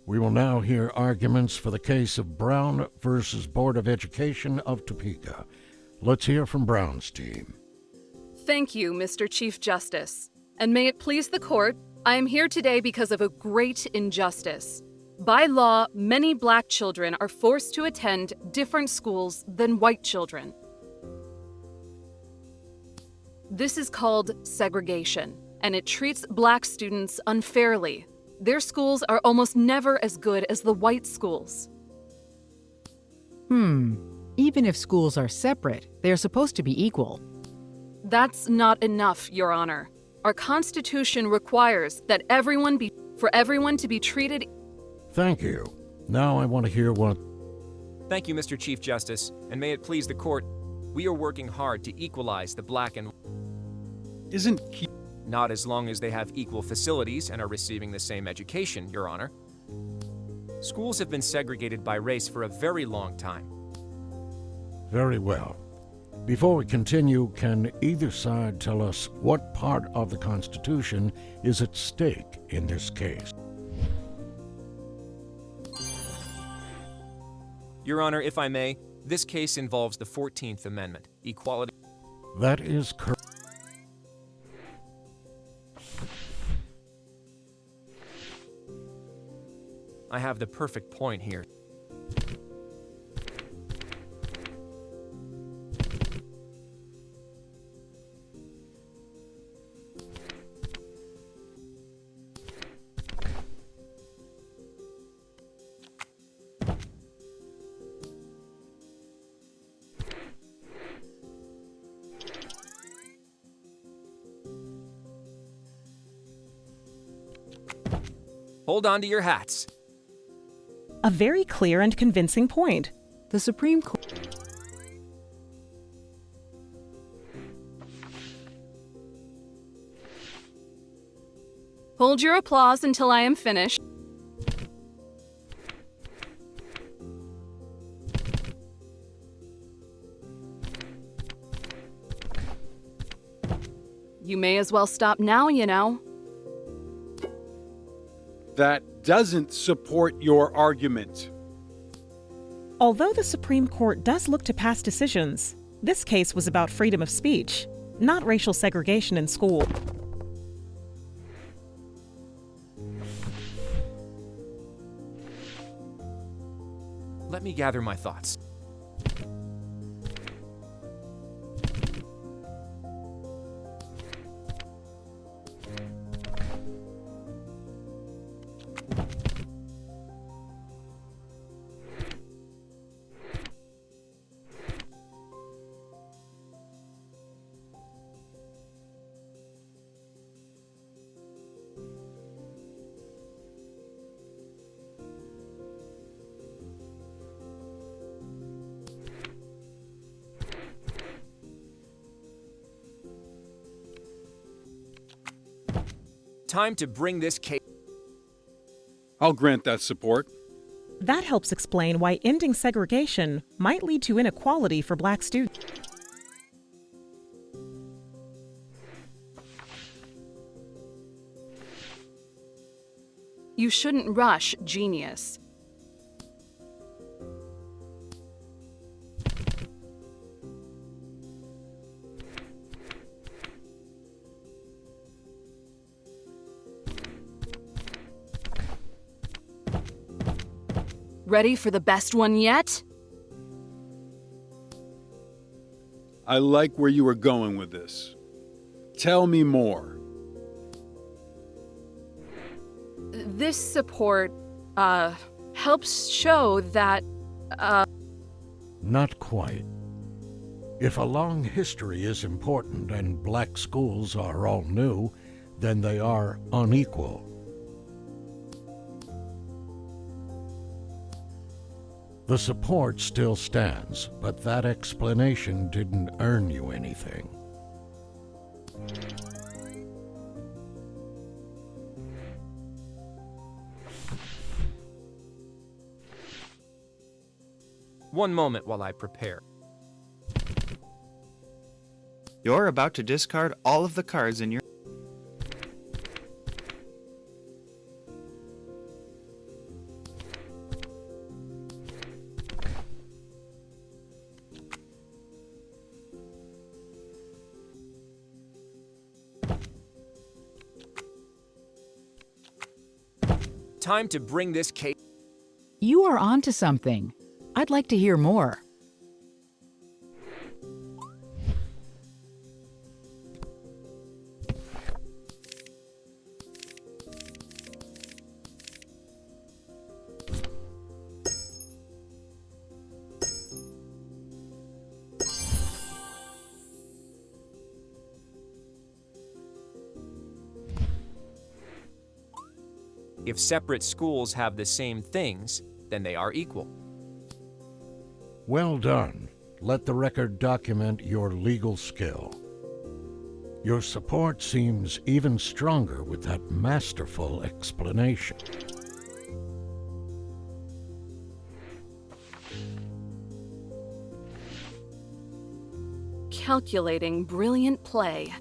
We will now hear arguments for the case of Brown versus Board of Education of Topeka. Let's hear from Brown's team. Thank you, Mr. Chief Justice. And may it please the court, I am here today because of a great injustice. By law, many black children are forced to attend different schools than white children. This is called segregation, and it treats black students unfairly. Their schools are almost never as good as the white schools. Even if schools are separate, they are supposed to be equal. That's not enough, Your Honor. Our Constitution requires that everyone to be treated. Thank you. Now I want to hear what... Thank you, Mr. Chief Justice, and may it please the court, we are working hard to equalize the black and... Not as long as they have equal facilities and are receiving the same education, Your Honor. Schools have been segregated by race for a very long time. Very well. Before we continue, can either side tell us what part of the Constitution is at stake in this case? Your Honor, if I may, this case involves the 14th Amendment, equality. That is correct. I have the perfect point here. Hold on to your hats. A very clear and convincing point. The Supreme Court... Hold your applause until I am finished. You may as well stop now, you know. That doesn't support your argument. Although the Supreme Court does look to past decisions, this case was about freedom of speech, not racial segregation in school. Let me gather my thoughts. Time to bring this case. I'll grant that support. That helps explain why ending segregation might lead to inequality for black students. You shouldn't rush genius. Ready for the best one yet? I like where you were going with this. Tell me more. This support, helps show that, Not quite. If a long history is important and black schools are all new, then they are unequal. The support still stands, but that explanation didn't earn you anything. One moment while I prepare. You're about to discard all of the cards in your... time to bring this case. You are onto something. I'd like to hear more. If separate schools have the same things, then they are equal. Well done. Let the record document your legal skill. Your support seems even stronger with that masterful explanation. Calculating brilliant play.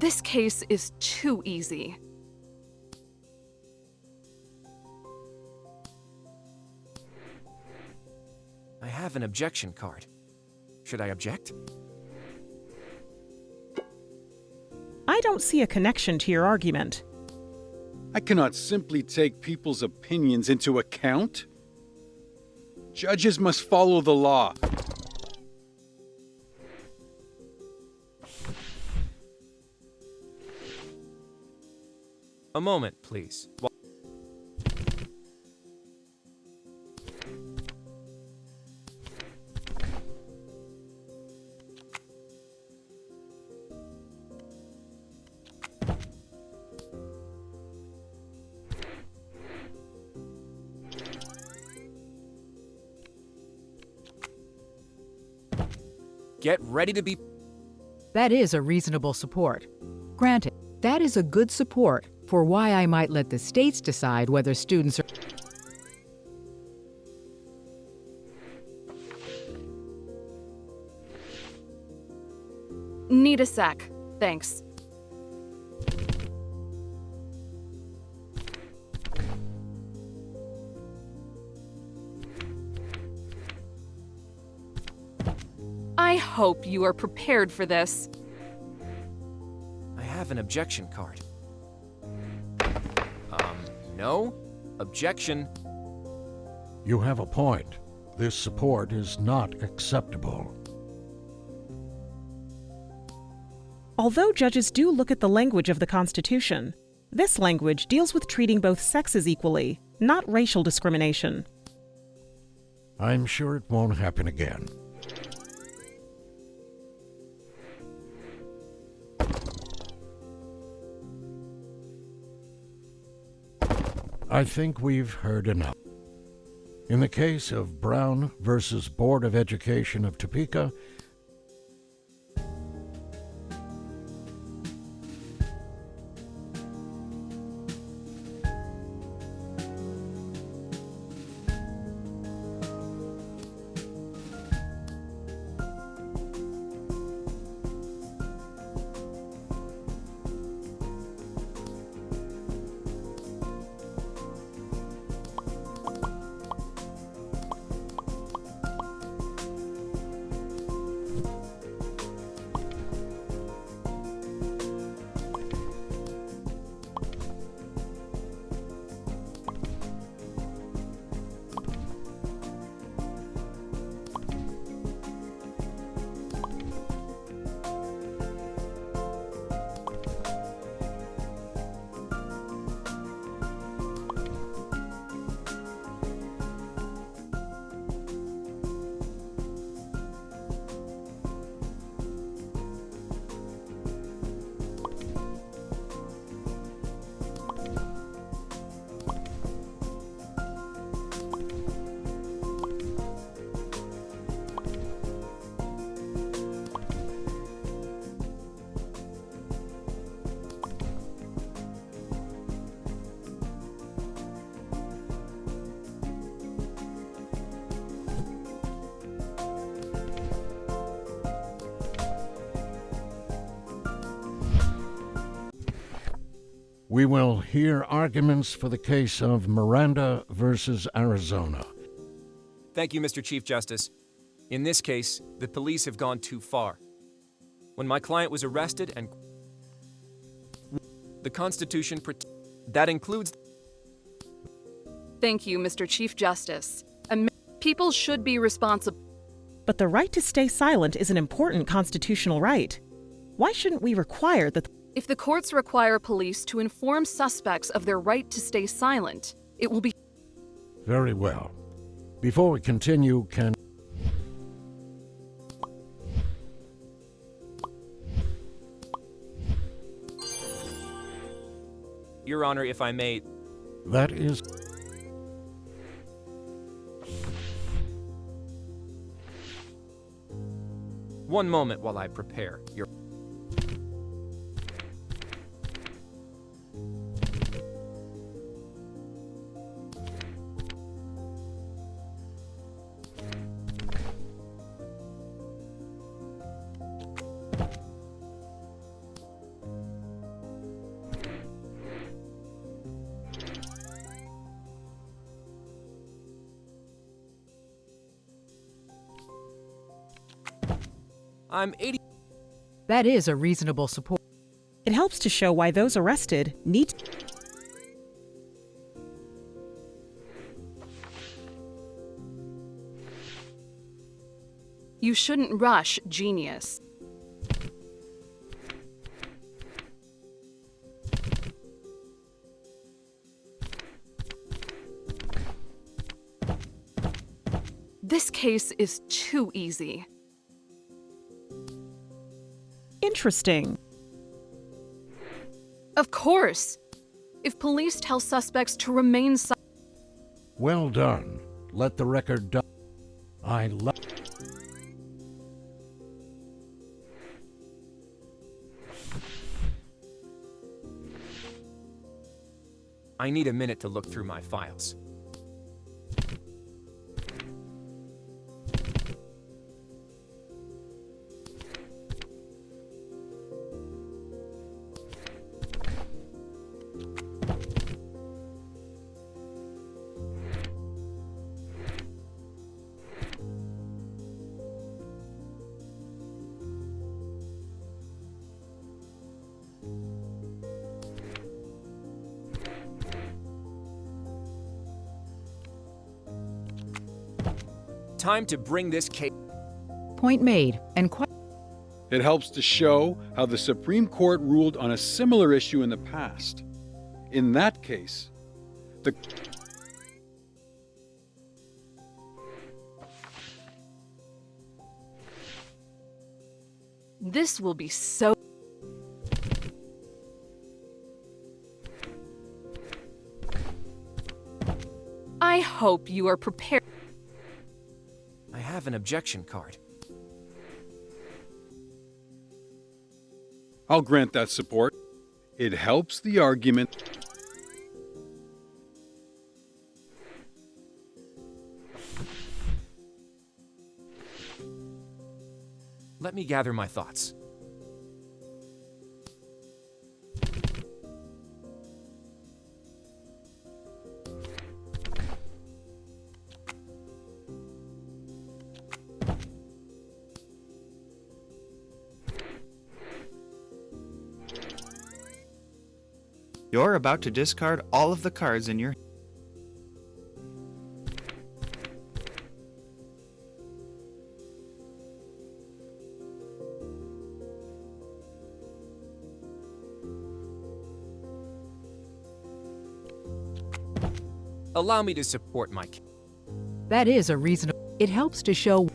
This case is too easy. I have an objection card. Should I object? I don't see a connection to your argument. I cannot simply take people's opinions into account. Judges must follow the law. A moment, please. Get ready to be. That is a reasonable support. Granted, that is a good support for why I might let the states decide whether students are. Need a sec. Thanks. I hope you are prepared for this. I have an objection card. No? Objection. You have a point. This support is not acceptable. Although judges do look at the language of the Constitution, this language deals with treating both sexes equally, not racial discrimination. I'm sure it won't happen again. I think we've heard enough. In the case of Brown versus Board of Education of Topeka, We will hear arguments for the case of Miranda versus Arizona. Thank you, Mr. Chief Justice. In this case, the police have gone too far. When my client was arrested and the Constitution that includes. Thank you, Mr. Chief Justice. People should be responsible. But the right to stay silent is an important constitutional right. Why shouldn't we require that? If the courts require police to inform suspects of their right to stay silent, it will be. Very well. Before we continue, can Your Honor, if I may. that is One moment while I prepare. Your. I'm 80. That is a reasonable support. It helps to show why those arrested need. You shouldn't rush genius. This case is too easy. Interesting. Of course. If police tell suspects to remain silent. well done. Let the record die. I love. I need a minute to look through my files. Time to bring this case. Point made, and It helps to show how the Supreme Court ruled on a similar issue in the past. In that case, the This will be so. I hope you are prepared. I have an objection card. I'll grant that support. It helps the argument. Let me gather my thoughts. You're about to discard all of the cards in your. Allow me to support my. that is a reasonable. It helps to show.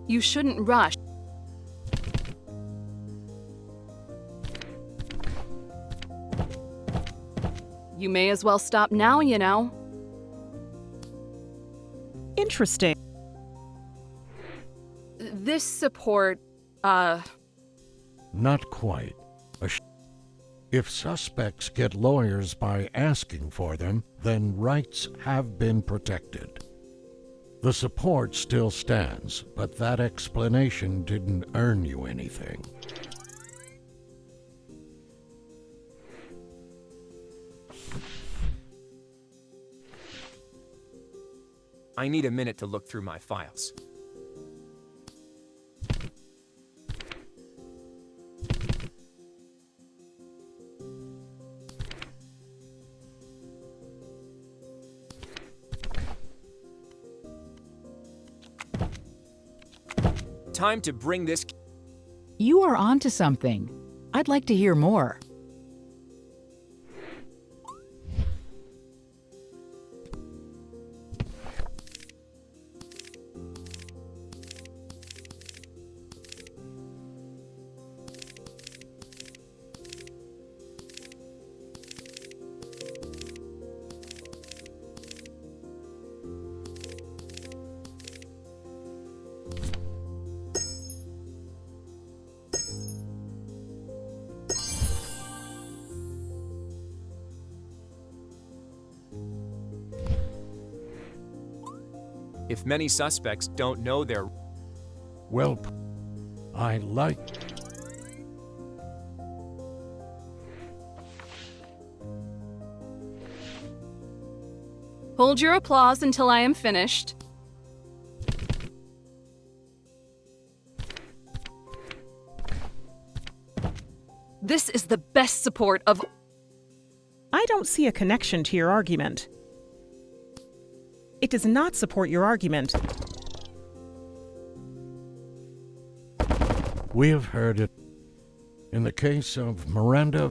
You shouldn't rush. You may as well stop now, you know. Interesting. This support, Not quite. If suspects get lawyers by asking for them, then rights have been protected. The support still stands, but that explanation didn't earn you anything. I need a minute to look through my files. Time to bring this. You are onto something. I'd like to hear more. If many suspects don't know their. Well, I like... Hold your applause until I am finished. This is the best support of... I don't see a connection to your argument. It does not support your argument. We have heard it. In the case of Miranda...